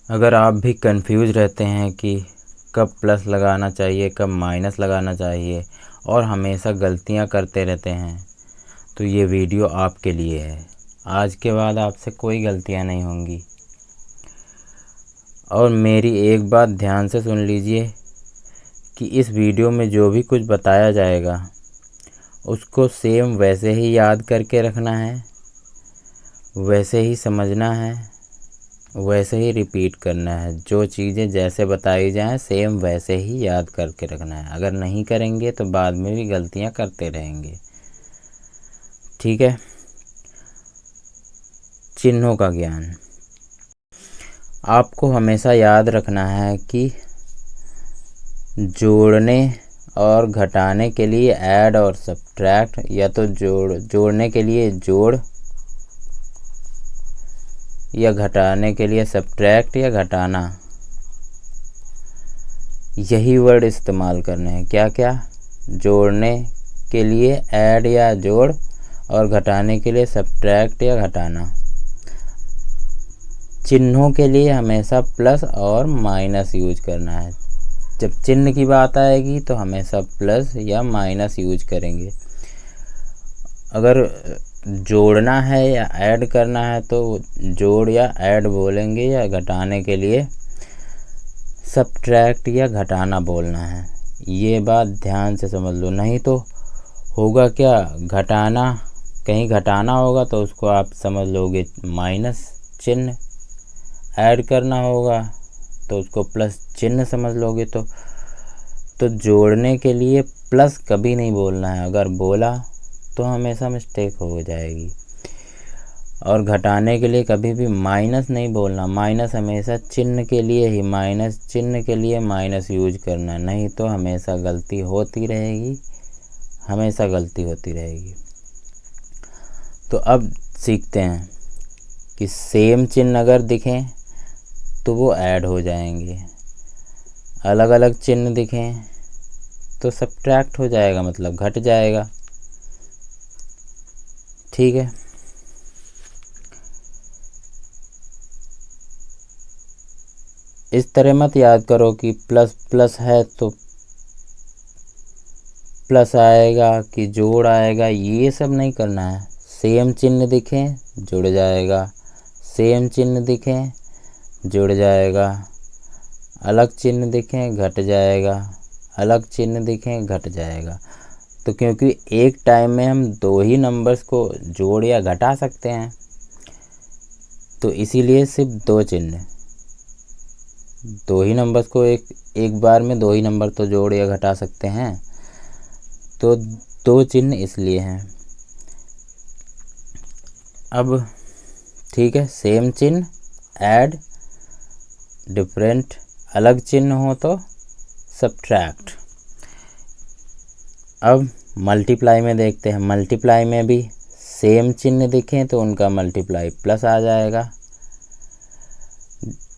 अगर आप भी कंफ्यूज रहते हैं कि कब प्लस लगाना चाहिए, कब माइनस लगाना चाहिए और हमेशा गलतियां करते रहते हैं, तो ये वीडियो आपके लिए है। आज के बाद आपसे कोई गलतियां नहीं होंगी। और मेरी एक बात ध्यान से सुन लीजिए कि इस वीडियो में जो भी कुछ बताया जाएगा उसको सेम वैसे ही याद करके रखना है, वैसे ही समझना है, वैसे ही रिपीट करना है। जो चीज़ें जैसे बताई जाएं सेम वैसे ही याद करके रखना है। अगर नहीं करेंगे तो बाद में भी गलतियां करते रहेंगे। ठीक है। चिन्हों का ज्ञान आपको हमेशा याद रखना है कि जोड़ने और घटाने के लिए ऐड और सब्ट्रैक्ट, या तो जोड़ने के लिए जोड़ या घटाने के लिए सब्ट्रैक्ट या घटाना, यही वर्ड इस्तेमाल करने हैं। क्या क्या? जोड़ने के लिए ऐड या जोड़ और घटाने के लिए सब्ट्रैक्ट या घटाना। चिन्हों के लिए हमेशा प्लस और माइनस यूज करना है। जब चिन्ह की बात आएगी तो हमेशा प्लस या माइनस यूज करेंगे। अगर जोड़ना है या ऐड करना है तो जोड़ या ऐड बोलेंगे, या घटाने के लिए सब्ट्रैक्ट या घटाना बोलना है। ये बात ध्यान से समझ लो, नहीं तो होगा क्या, घटाना, कहीं घटाना होगा तो उसको आप समझ लोगे माइनस चिन्ह, ऐड करना होगा तो उसको प्लस चिन्ह समझ लोगे। तो जोड़ने के लिए प्लस कभी नहीं बोलना है, अगर बोला तो हमेशा मिस्टेक हो जाएगी। और घटाने के लिए कभी भी माइनस नहीं बोलना, माइनस हमेशा चिन्ह के लिए ही, माइनस चिन्ह के लिए माइनस यूज करना, नहीं तो हमेशा गलती होती रहेगी, हमेशा गलती होती रहेगी। तो अब सीखते हैं कि सेम चिन्ह अगर दिखें तो वो ऐड हो जाएंगे, अलग अलग चिन्ह दिखें तो सब्ट्रैक्ट हो जाएगा, मतलब घट जाएगा। ठीक है। इस तरह मत याद करो कि प्लस प्लस है तो प्लस आएगा कि जोड़ आएगा, ये सब नहीं करना है। सेम चिन्ह दिखें जुड़ जाएगा, सेम चिन्ह दिखें जुड़ जाएगा, अलग चिन्ह दिखें घट जाएगा, अलग चिन्ह दिखें घट जाएगा। तो क्योंकि एक टाइम में हम दो ही नंबर्स को जोड़ या घटा सकते हैं, तो इसीलिए सिर्फ दो चिन्ह, दो ही नंबर्स को एक बार में दो ही नंबर तो जोड़ या घटा सकते हैं, तो दो चिन्ह इसलिए हैं। अब ठीक है, सेम चिन्ह, ऐड, डिफरेंट अलग चिन्ह हो तो सब्ट्रैक्ट। अब मल्टीप्लाई में देखते हैं। मल्टीप्लाई में भी सेम चिन्ह दिखें तो उनका मल्टीप्लाई प्लस आ जाएगा,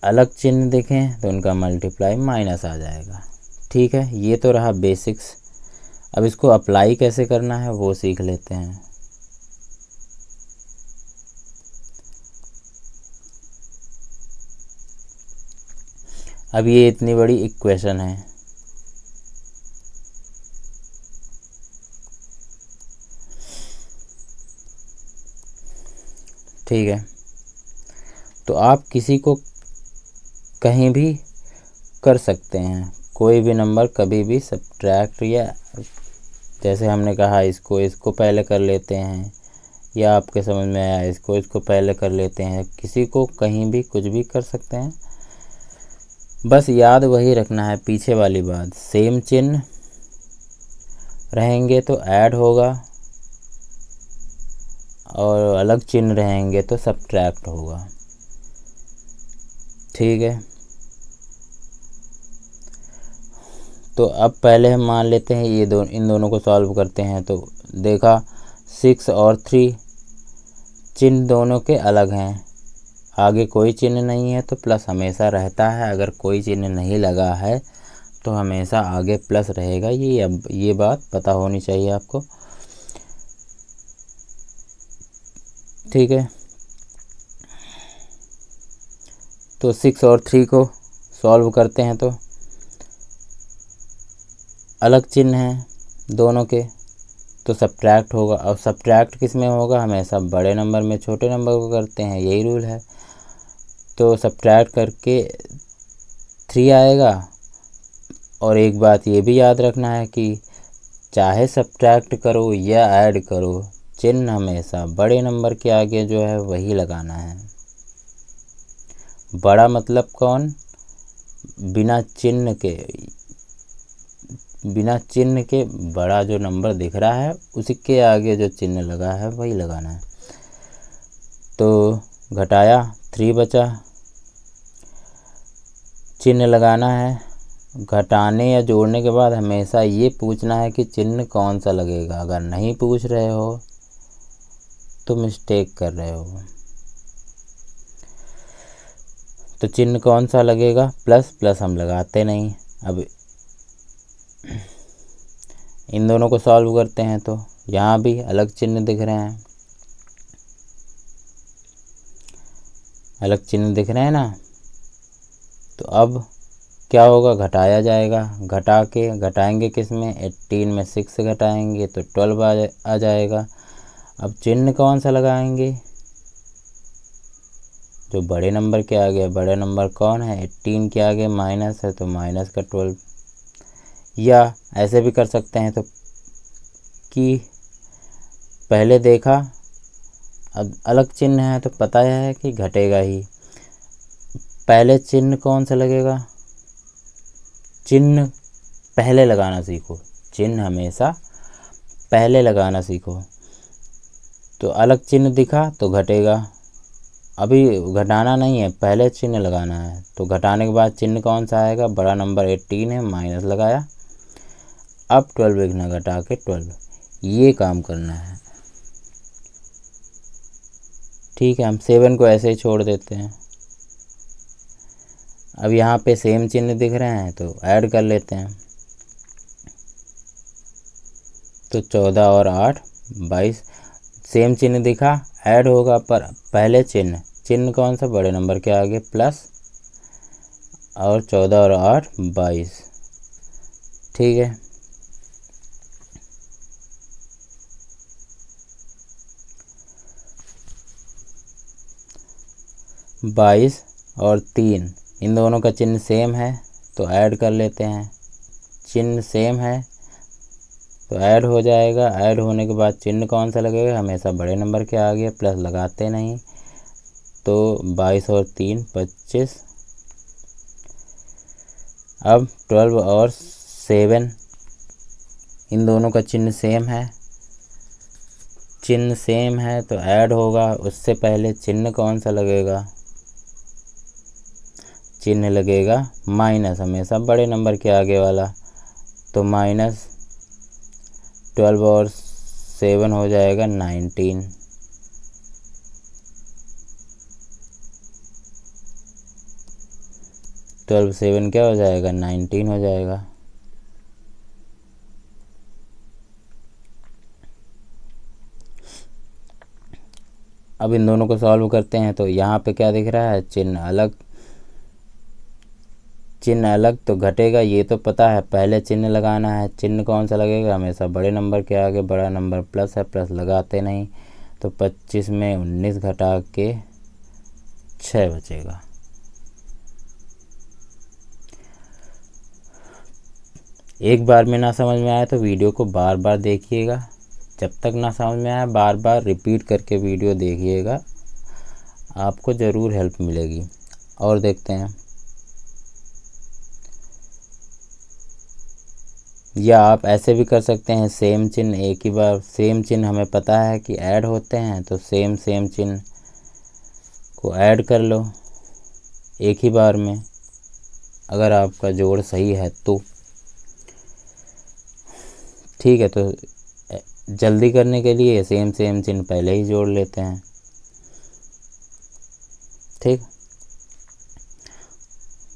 अलग चिन्ह दिखें तो उनका मल्टीप्लाई माइनस आ जाएगा। ठीक है, ये तो रहा बेसिक्स। अब इसको अप्लाई कैसे करना है वो सीख लेते हैं। अब ये इतनी बड़ी इक्वेशन है, ठीक है, तो आप किसी को कहीं भी कर सकते हैं, कोई भी नंबर कभी भी सब्ट्रैक्ट, या जैसे हमने कहा इसको पहले कर लेते हैं, या आपके समझ में आया इसको पहले कर लेते हैं, किसी को कहीं भी कुछ भी कर सकते हैं। बस याद वही रखना है पीछे वाली बात, सेम चिन्ह रहेंगे तो ऐड होगा और अलग चिन्ह रहेंगे तो सब्ट्रैक्ट होगा। ठीक है, तो अब पहले हम मान लेते हैं इन दोनों को सॉल्व करते हैं। तो देखा 6 और 3 चिन्ह दोनों के अलग हैं, आगे कोई चिन्ह नहीं है तो प्लस हमेशा रहता है, अगर कोई चिन्ह नहीं लगा है तो हमेशा आगे प्लस रहेगा। ये बात पता होनी चाहिए आपको। ठीक है, तो 6 और 3 को सॉल्व करते हैं तो अलग चिन्ह हैं दोनों के, तो सब्ट्रैक्ट होगा। और सब्ट्रैक्ट किस में होगा, हमेशा बड़े नंबर में छोटे नंबर को करते हैं, यही रूल है। तो सब्ट्रैक्ट करके 3 आएगा। और एक बात ये भी याद रखना है कि चाहे सब्ट्रैक्ट करो या ऐड करो, चिन्ह हमेशा बड़े नंबर के आगे जो है वही लगाना है। बड़ा मतलब कौन, बिना चिन्ह के बड़ा जो नंबर दिख रहा है उसी के आगे जो चिन्ह लगा है वही लगाना है। तो घटाया 3 बचा, चिन्ह लगाना है। घटाने या जोड़ने के बाद हमेशा ये पूछना है कि चिन्ह कौन सा लगेगा। अगर नहीं पूछ रहे हो तो मिस्टेक कर रहे हो। तो चिन्ह कौन सा लगेगा, प्लस, प्लस हम लगाते नहीं। अब इन दोनों को सॉल्व करते हैं तो यहाँ भी अलग चिन्ह दिख रहे हैं, अलग चिन्ह दिख रहे हैं ना। तो अब क्या होगा, घटाया जाएगा। घटाएंगे किस में, 18 में 6 घटाएंगे तो 12 आ जाएगा। अब चिन्ह कौन सा लगाएंगे, जो बड़े नंबर के आगे, बड़े नंबर कौन है, 18 के आगे माइनस है तो माइनस का 12। या ऐसे भी कर सकते हैं तो कि पहले देखा, अब अलग चिन्ह है तो पता है कि घटेगा ही। पहले चिन्ह कौन सा लगेगा, चिन्ह पहले लगाना सीखो, चिन्ह हमेशा पहले लगाना सीखो। तो अलग चिन्ह दिखा तो घटेगा, अभी घटाना नहीं है, पहले चिन्ह लगाना है। तो घटाने के बाद चिन्ह कौन सा आएगा, बड़ा नंबर 18 है, माइनस लगाया। अब 12 लिखना, घटा के 12, ये काम करना है। ठीक है, हम 7 को ऐसे ही छोड़ देते हैं। अब यहाँ पे सेम चिन्ह दिख रहे हैं तो ऐड कर लेते हैं। तो 14 और 8 22, सेम चिन्ह दिखा, ऐड होगा, पर पहले चिन्ह कौन सा, बड़े नंबर के आगे प्लस, और 14 और 8 22। ठीक है, बाईस और 3, इन दोनों का चिन्ह सेम है तो ऐड कर लेते हैं। चिन्ह सेम है तो ऐड हो जाएगा। ऐड होने के बाद चिन्ह कौन सा लगेगा, हमेशा बड़े नंबर के आगे, प्लस लगाते नहीं। तो 22 और 3 25। अब 12 और 7, इन दोनों का चिन्ह सेम है, चिन्ह सेम है तो ऐड होगा। उससे पहले चिन्ह कौन सा लगेगा, चिन्ह लगेगा माइनस, हमेशा बड़े नंबर के आगे वाला। तो माइनस 12 और 7 हो जाएगा 19। ट्वेल्व 7 क्या हो जाएगा, 19 हो जाएगा। अब इन दोनों को सॉल्व करते हैं तो यहाँ पे क्या दिख रहा है, चिन्ह अलग तो घटेगा, ये तो पता है। पहले चिन्ह लगाना है, चिन्ह कौन सा लगेगा, हमेशा बड़े नंबर के आगे, बड़ा नंबर प्लस है, प्लस लगाते नहीं। तो 25 में 19 घटा के 6 बचेगा। एक बार में ना समझ में आया तो वीडियो को बार बार देखिएगा, जब तक ना समझ में आया बार बार रिपीट करके वीडियो देखिएगा, आपको ज़रूर हेल्प मिलेगी। और देखते हैं, या आप ऐसे भी कर सकते हैं, सेम चिन्ह एक ही बार, सेम चिन्ह हमें पता है कि ऐड होते हैं तो सेम चिन्ह को ऐड कर लो एक ही बार में, अगर आपका जोड़ सही है तो। ठीक है, तो जल्दी करने के लिए सेम चिन्ह पहले ही जोड़ लेते हैं। ठीक,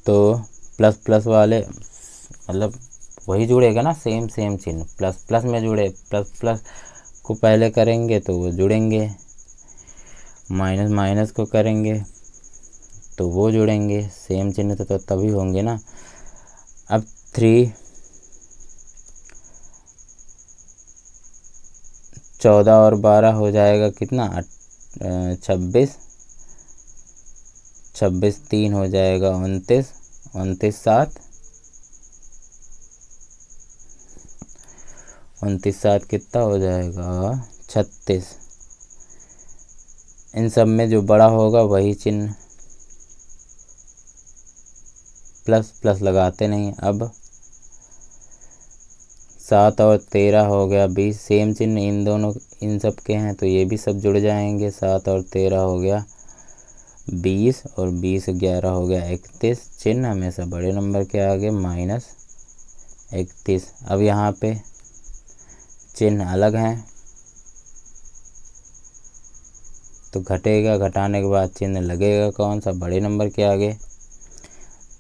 तो प्लस प्लस वाले मतलब वही जुड़ेगा ना, सेम चिन्ह प्लस प्लस में जुड़े, प्लस प्लस को पहले करेंगे तो वो जुड़ेंगे, माइनस माइनस को करेंगे तो वो जुड़ेंगे, सेम चिन्ह तो तभी होंगे ना। अब 3 14 और 12 हो जाएगा कितना, 26, 26 3 हो जाएगा 29, 29 7, 29 7 कितना हो जाएगा 36। इन सब में जो बड़ा होगा वही चिन्ह, प्लस प्लस लगाते नहीं। अब 7 और 13 हो गया 20, सेम चिन्ह इन दोनों इन सब के हैं तो ये भी सब जुड़ जाएंगे। 7 और 13 हो गया 20 और 20 11 हो गया 31, चिन्ह हमेशा बड़े नंबर के आगे -31। अब यहाँ पे चिन्ह अलग हैं तो घटेगा, घटाने के बाद चिन्ह लगेगा कौन सा, बड़े नंबर के आगे,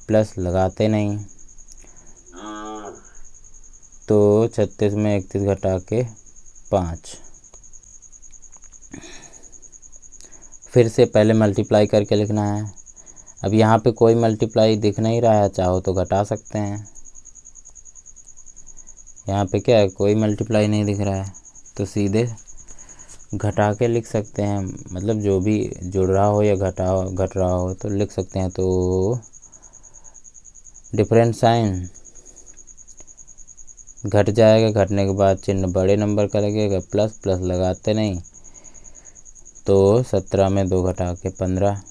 प्लस लगाते नहीं। तो 36 में 31 घटा के 5। फिर से पहले मल्टीप्लाई करके लिखना है। अब यहाँ पे कोई मल्टीप्लाई दिख नहीं रहा है, चाहो तो घटा सकते हैं। यहाँ पे क्या है, कोई मल्टीप्लाई नहीं दिख रहा है तो सीधे घटा के लिख सकते हैं, मतलब जो भी जुड़ रहा हो या घट रहा हो तो लिख सकते हैं। तो डिफरेंट साइन घट जाएगा, घटने के बाद चिन्ह बड़े नंबर का लगेगा, प्लस प्लस लगाते नहीं। तो 17 में 2 घटा के 15।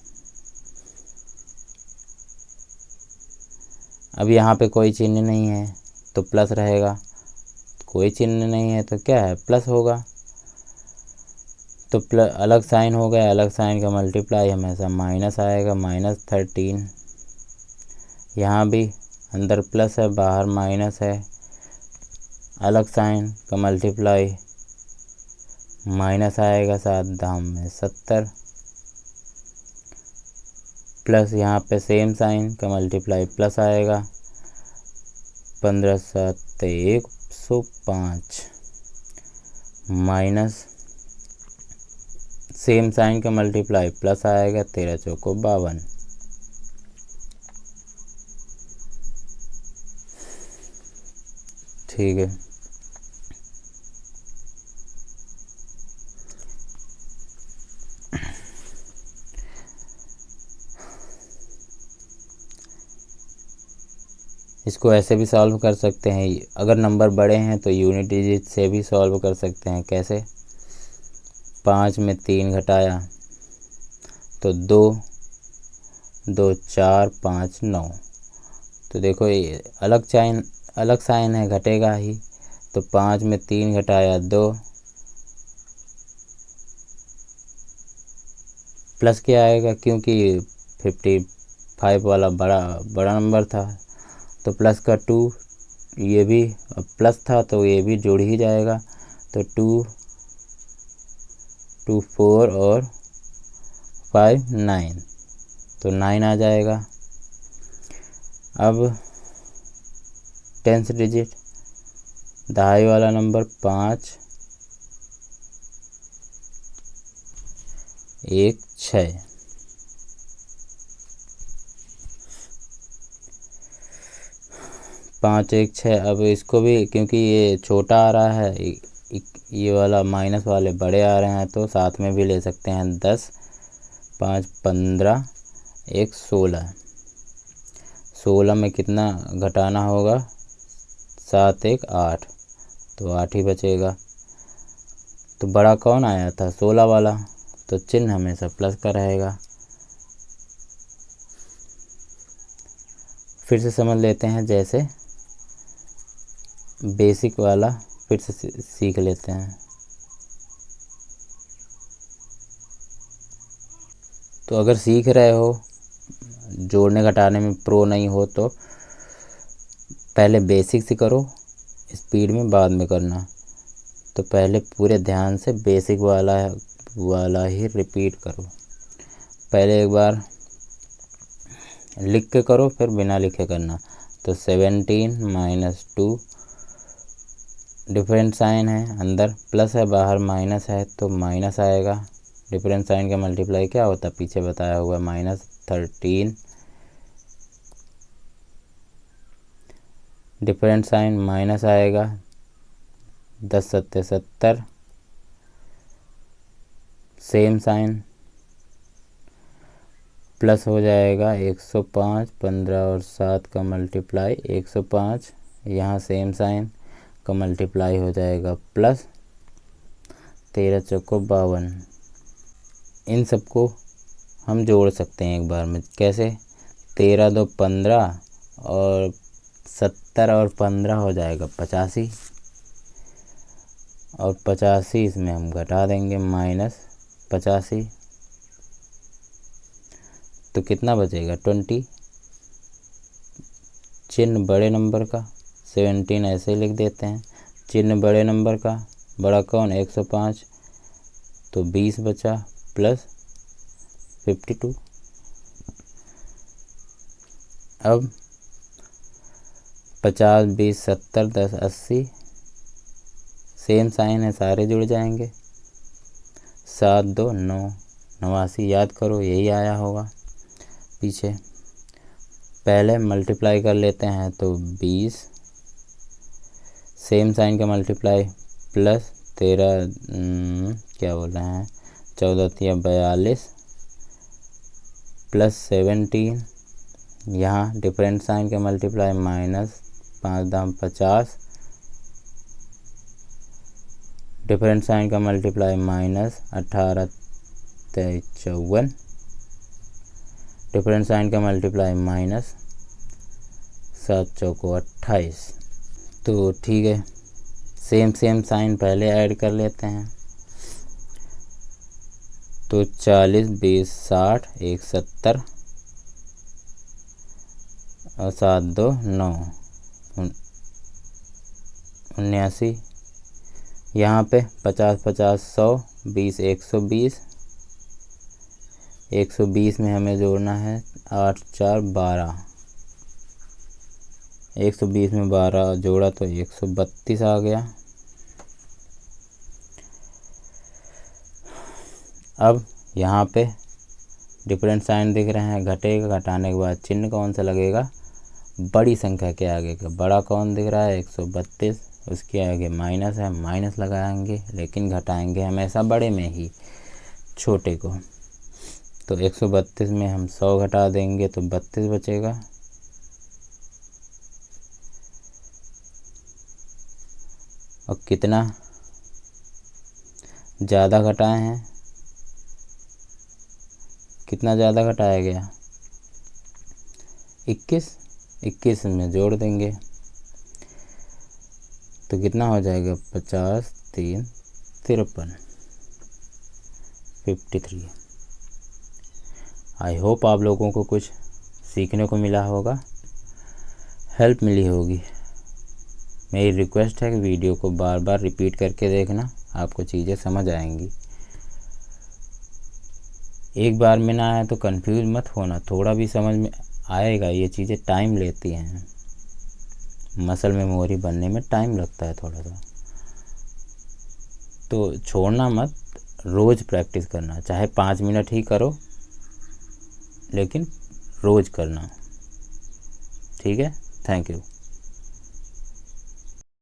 अब यहाँ पे कोई चिन्ह नहीं है तो प्लस रहेगा, कोई चिन्ह नहीं है तो क्या है, प्लस होगा। तो प्लस अलग साइन हो गया, अलग साइन का मल्टीप्लाई हमेशा माइनस आएगा, -13। यहाँ भी अंदर प्लस है बाहर माइनस है, अलग साइन का मल्टीप्लाई माइनस आएगा, 7 दाम में 70, प्लस यहाँ पे सेम साइन का मल्टीप्लाई प्लस आएगा, 15 7 105, माइनस सेम साइन का मल्टीप्लाई प्लस आएगा, 13 चौको 52। ठीक है। इसको ऐसे भी सॉल्व कर सकते हैं, अगर नंबर बड़े हैं तो यूनिट डिजिट से भी सॉल्व कर सकते हैं। कैसे, 5 में 3 घटाया तो 2 2 4 5 9। तो देखो ये अलग साइन है, घटेगा ही। तो 5 में 3 घटाया 2, प्लस क्या आएगा, क्योंकि 55 वाला बड़ा नंबर था तो प्लस का 2, ये भी प्लस था तो ये भी जुड़ ही जाएगा। तो 2 2 4 और 5 9, तो 9 आ जाएगा। अब 10th डिजिट दहाई वाला नंबर 5 1 6। पाँच एक 6। अब इसको भी क्योंकि ये छोटा आ रहा है, ये वाला माइनस वाले बड़े आ रहे हैं तो साथ में भी ले सकते हैं। 10 5 15 1 16। 16 में कितना घटाना होगा, 7 1 8, तो 8 ही बचेगा। तो बड़ा कौन आया था, 16 वाला, तो चिन्ह हमेशा प्लस का रहेगा। फिर से समझ लेते हैं, जैसे बेसिक वाला फिर से सीख लेते हैं। तो अगर सीख रहे हो, जोड़ने घटाने में प्रो नहीं हो तो पहले बेसिक से करो, स्पीड में बाद में करना। तो पहले पूरे ध्यान से बेसिक वाला ही रिपीट करो। पहले एक बार लिख के करो, फिर बिना लिखे करना। तो 17 - 2, डिफरेंट साइन है, अंदर प्लस है बाहर माइनस है तो माइनस आएगा। डिफरेंट साइन का मल्टीप्लाई क्या होता है, पीछे बताया हुआ, 13, डिफरेंट साइन माइनस आएगा, 10 सत्ते 70, सेम साइन प्लस हो जाएगा 105, 15 और 7 का मल्टीप्लाई 105, यहाँ सेम साइन का मल्टीप्लाई हो जाएगा प्लस 13 चौको 52। इन सबको हम जोड़ सकते हैं एक बार में। कैसे? 13 दो 15 और 70 और 15 हो जाएगा 85, और 85 इसमें हम घटा देंगे -85, तो कितना बचेगा 20। चिन्ह बड़े नंबर का 17 ऐसे लिख देते हैं। चिन्ह बड़े नंबर का, बड़ा कौन 105, तो 20 बचा प्लस 52। अब 50, 20, 70, 10, 80, सेम साइन है, सारे जुड़ जाएंगे। 7 2 9, 89, याद करो यही आया होगा पीछे। पहले मल्टीप्लाई कर लेते हैं तो 20, सेम साइन का मल्टीप्लाई प्लस 13 क्या बोल रहे हैं 14 या 42 प्लस 17, यहाँ डिफरेंट साइन का मल्टीप्लाई -5 दाम 50, डिफरेंट साइन का मल्टीप्लाई -18 23 54, डिफरेंट साइन का मल्टीप्लाई -7 चौको 28। तो ठीक है, सेम साइन पहले ऐड कर लेते हैं। तो 40, 20, 60, 1 70 और 7 2 9, 79। यहाँ पे 50 50 100, 20 120, 120 में हमें जोड़ना है 8 4 12, 120 में 12 जोड़ा तो 132 आ गया। अब यहाँ पे डिफरेंट साइन दिख रहे हैं, घटेगा, घटाने के बाद चिन्ह कौन सा लगेगा बड़ी संख्या के आगे का। बड़ा कौन दिख रहा है 132, उसके आगे माइनस है, माइनस लगाएंगे, लेकिन घटाएंगे हमेशा बड़े में ही, छोटे को। तो 132 में हम 100 घटा देंगे तो 32 बचेगा। और कितना ज़्यादा घटाए हैं, कितना ज़्यादा घटाया गया 21 में जोड़ देंगे तो कितना हो जाएगा 50 3 53 53। आई होप आप लोगों को कुछ सीखने को मिला होगा, हेल्प मिली होगी। मेरी रिक्वेस्ट है कि वीडियो को बार बार रिपीट करके देखना, आपको चीज़ें समझ आएंगी। एक बार में ना आए तो कंफ्यूज मत होना, थोड़ा भी समझ में आएगा। ये चीज़ें टाइम लेती हैं, मसल मेमोरी बनने में टाइम लगता है थोड़ा सा। तो छोड़ना मत, रोज़ प्रैक्टिस करना, चाहे 5 मिनट ही करो, लेकिन रोज़ करना। ठीक है, थैंक यू।